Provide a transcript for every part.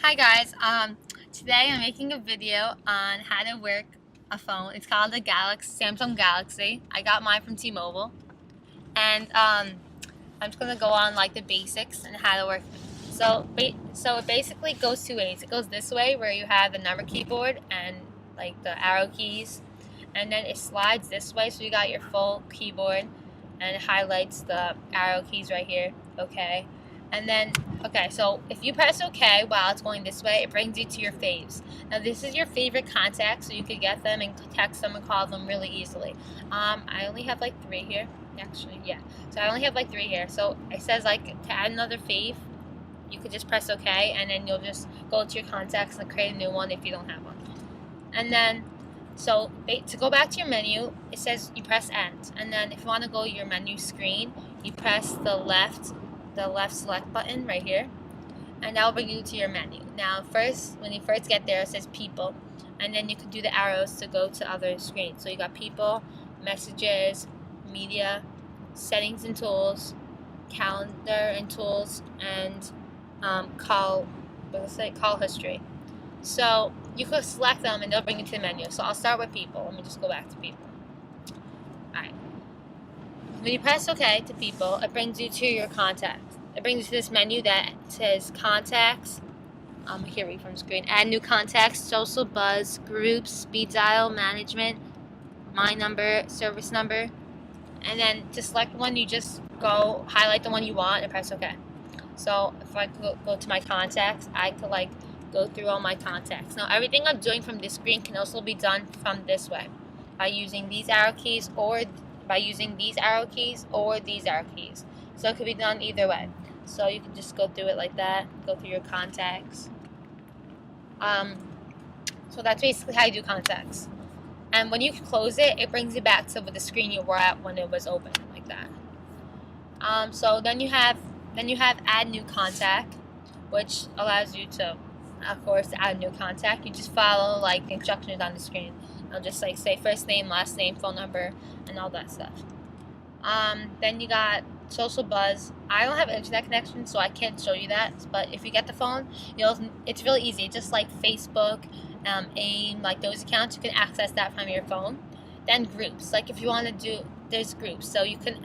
Hi guys. Today I'm making a video on how to work a phone. It's called the Samsung Galaxy. I got mine from T-Mobile, and I'm just gonna go on like the basics and how to work. So it basically goes two ways. It goes this way where you have the number keyboard and like the arrow keys, and then it slides this way so you got your full keyboard, and it highlights the arrow keys right here. Okay. And then, okay, so if you press OK while it's going this way, it brings you to your faves. Now, this is your favorite contacts, so you could get them and text them and call them really easily. I only have like 3 here. Actually, yeah. So I only have like 3 here. So it says like to add another fave, you could just press OK, and then you'll just go to your contacts and create a new one if you don't have one. And then, so to go back to your menu, it says you press End, and then if you want to go to your menu screen, you press the left select button right here, and that will bring you to your menu. Now, first, when you first get there, it says People, and then you can do the arrows to go to other screens. So you got People, Messages, Media, Settings and Tools, Calendar and Tools, and Call History. So you could select them and they'll bring you to the menu. So I'll start with People. Let me just go back to People. Alright. When you press OK to People, it brings you to your contacts. It brings you to this menu that says Contacts. Here, read from screen. Add new contacts, social buzz, groups, speed dial, management, my number, service number. And then to select one, you just go highlight the one you want and press OK. So if I go to my contacts, I could like go through all my contacts. Now everything I'm doing from this screen can also be done from this way by using these arrow keys or these arrow keys. So it could be done either way. So you can just go through it like that, go through your contacts. So that's basically how you do contacts. And when you close it, it brings you back to the screen you were at when it was open, like that. So then you have add new contact, which allows you to, of course, add new contact. You just follow like the instructions on the screen. I'll just like say first name, last name, phone number, and all that stuff. Then you got social buzz. I don't have an internet connection, so I can't show you that. But if you get the phone, it's really easy. Just like Facebook, AIM, like those accounts, you can access that from your phone. Then groups. Like if you want to do, there's groups, so you can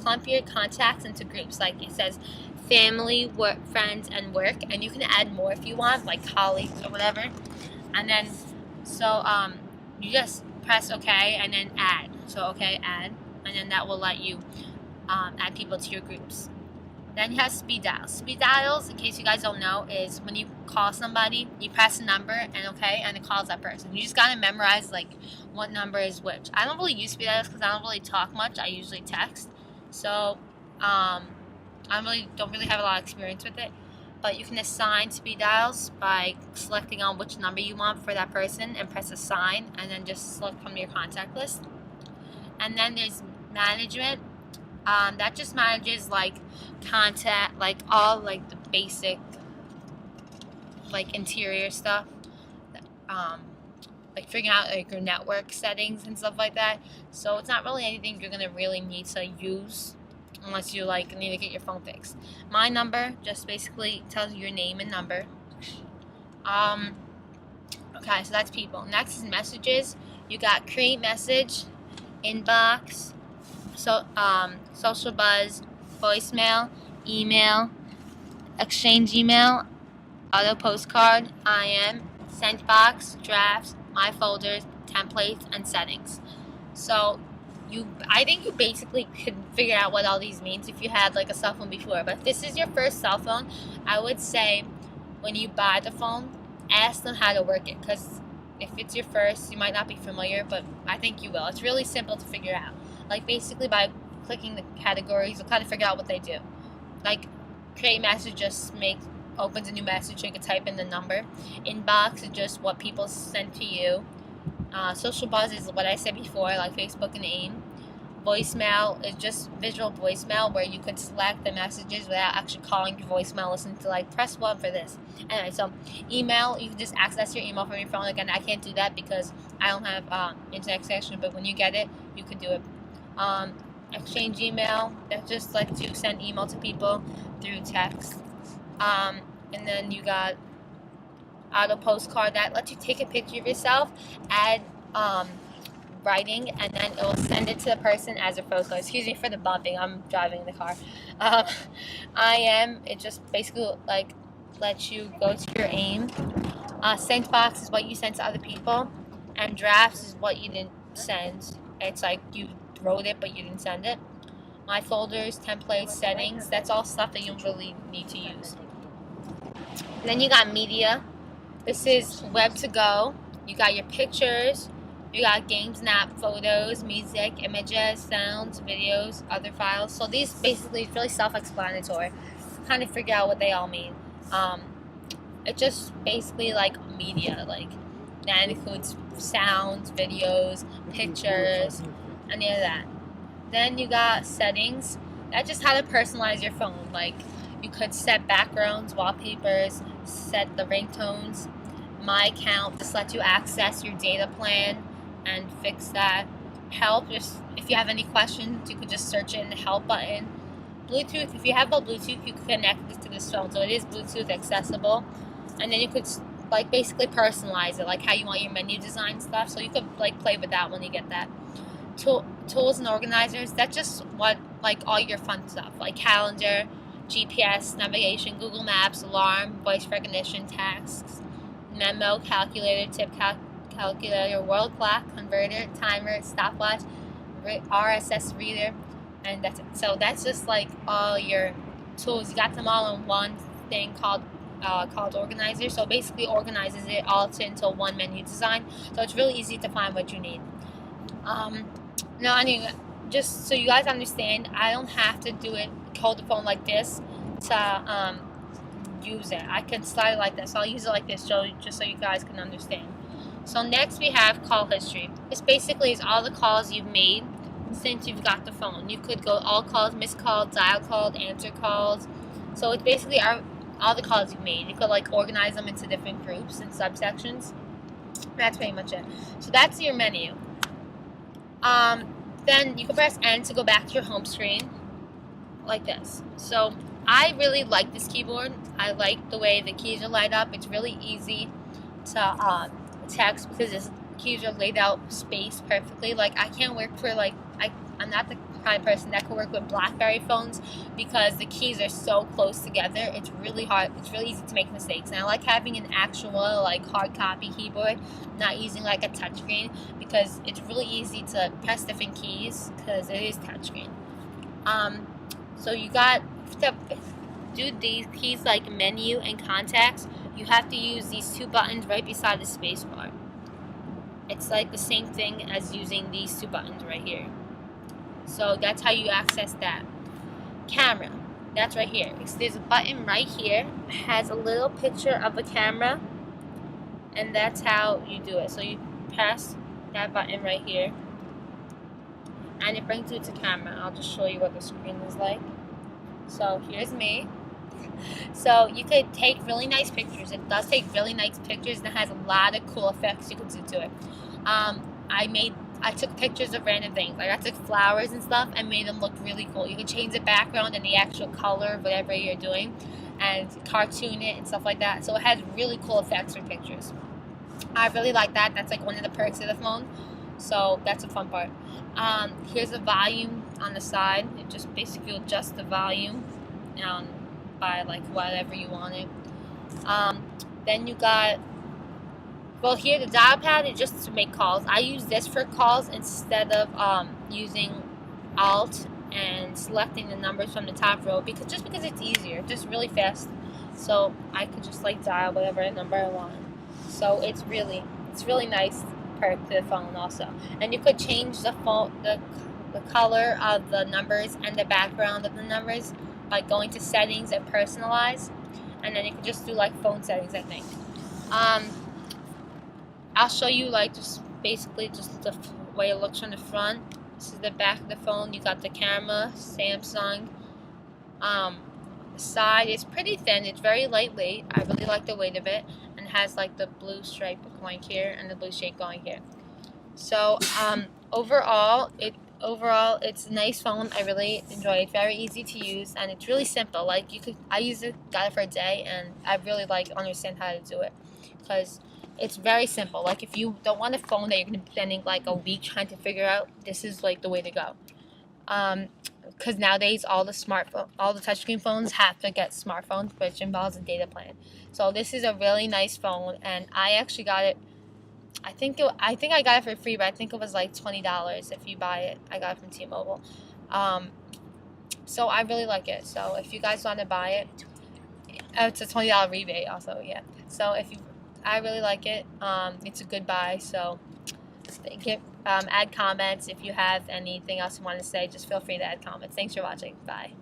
clump your contacts into groups. Like it says family, work, friends, and work, and you can add more if you want, like colleagues or whatever. And then you just press OK and then add. So OK, add, and then that will let you add people to your groups. Then you have speed dials. Speed dials, in case you guys don't know, is when you call somebody, you press a number and OK, and it calls that person. You just gotta memorize like what number is which. I don't really use speed dials because I don't really talk much. I usually text, so I don't really have a lot of experience with it. But you can assign speed dials by selecting on which number you want for that person and press assign, and then just select from your contact list. And then there's management. That just manages like contact, like all like the basic like interior stuff, like figuring out like your network settings and stuff like that. So it's not really anything you're gonna really need to use unless you like need to get your phone fixed. My number just basically tells you your name and number. Okay, so that's people. Next is messages. You got create message, inbox, social buzz, voicemail, email, exchange email, auto postcard, IM, sent box, drafts, my folders, templates, and settings. So I think you basically could figure out what all these means if you had like a cell phone before. But if this is your first cell phone, I would say when you buy the phone, ask them how to work it, because if it's your first, you might not be familiar, but I think you will. It's really simple to figure out. Like basically by clicking the categories, you'll kind of figure out what they do. Like create message just opens a new message, so you can type in the number. Inbox is just what people send to you. Social buzz is what I said before, like Facebook and AIM. Voicemail is just visual voicemail, where you could select the messages without actually calling your voicemail. Listen to like press 1 for this. Anyway, so email, you can just access your email from your phone. Again, I can't do that because I don't have internet connection, but when you get it, you can do it. Exchange email, that just lets you send email to people through text. And then you got auto postcard that lets you take a picture of yourself, add writing, and then it will send it to the person as a photo. Excuse me for the bumping, I'm driving in the car. um, it just basically like lets you go to your aim. Sent box is what you send to other people, and drafts is what you didn't send. It's like you wrote it but you didn't send it. My folders, templates, settings, that's all stuff that you don't really need to use. And then you got media. This is web to go. You got your pictures, you got games and app, photos, music, images, sounds, videos, other files. So these basically is really self-explanatory. Kind of figure out what they all mean. It's just basically like media, like that includes sounds, videos, pictures, any of that. Then you got settings. That's just how to personalize your phone. Like you could set backgrounds, wallpapers, set the ringtones. My account just lets you access your data plan and fix that. Help, just if you have any questions, you could just search it in the help button. Bluetooth, if you have a Bluetooth, you can connect this to this phone, so it is Bluetooth accessible. And then you could like basically personalize it, like how you want your menu design stuff. So you could like play with that when you get that. Tools and organizers, that's just what like all your fun stuff, like calendar, GPS, navigation, Google Maps, alarm, voice recognition, tasks, memo, calculator, tip calculator, world clock, converter, timer, stopwatch, RSS reader, and that's it. So that's just like all your tools. You got them all in one thing called organizer. So basically organizes it all into one menu design. So it's really easy to find what you need. No, anyway, just so you guys understand, I don't have to do it, hold the phone like this to use it. I can slide it like this. I'll use it like this just so you guys can understand. So next we have call history. This basically is all the calls you've made since you've got the phone. You could go all calls, missed calls, dial calls, answer calls. So it's basically all the calls you've made. You could like organize them into different groups and subsections. That's pretty much it. So that's your menu. Then you can press N to go back to your home screen, like this. So I really like this keyboard. I like the way the keys are laid up. It's really easy to text because the keys are laid out spaced perfectly. Like I can't work for I'm not the kind of person that can work with BlackBerry phones because the keys are so close together. It's really hard. It's really easy to make mistakes. And I like having an actual like hard copy keyboard, not using like a touchscreen, because it's really easy to press different keys because it is touchscreen. So you got to do these keys like menu and contacts. You have to use these two buttons right beside the space bar. It's like the same thing as using these two buttons right here. So that's how you access that. Camera, that's right here. There's a button right here. It has a little picture of a camera, and that's how you do it. So you press that button right here, and it brings you to camera. I'll just show you what the screen is like. So here's me. So you could take really nice pictures. It does take really nice pictures, and it has a lot of cool effects you can do to it. I took pictures of random things. Like I took flowers and stuff and made them look really cool. You can change the background and the actual color of whatever you're doing and cartoon it and stuff like that. So it has really cool effects for pictures. I really like that. That's like one of the perks of the phone. So that's a fun part. Here's the volume on the side. It just basically adjusts the volume by like whatever you want it. Then you got, well, here the dial pad is just to make calls. I use this for calls instead of using Alt and selecting the numbers from the top row because it's easier, just really fast. So I could just like dial whatever number I want. So it's really nice perk to the phone also. And you could change the color of the numbers and the background of the numbers by going to settings and personalize, and then you can just do like phone settings, I think. I'll show you like just basically just the way it looks from the front. This is the back of the phone. You got the camera, Samsung. The side is pretty thin. It's very lightweight. I really like the weight of it, and it has like the blue stripe going here and the blue shape going here. So overall, overall, it's a nice phone. I really enjoy it. It's very easy to use, and it's really simple. Like I used it, got it for a day, and I really understand how to do it because it's very simple. Like if you don't want a phone that you're gonna be spending like a week trying to figure out, this is like the way to go. Because nowadays all the touchscreen phones have to get smartphones, which involves a data plan. So this is a really nice phone, and I actually got it. I think I got it for free, but I think it was like $20 if you buy it. I got it from T-Mobile. So I really like it. So if you guys want to buy it, it's a $20 rebate also. Yeah. So I really like it. It's a good buy. So add comments if you have anything else you want to say. Just feel free to add comments. Thanks for watching. Bye.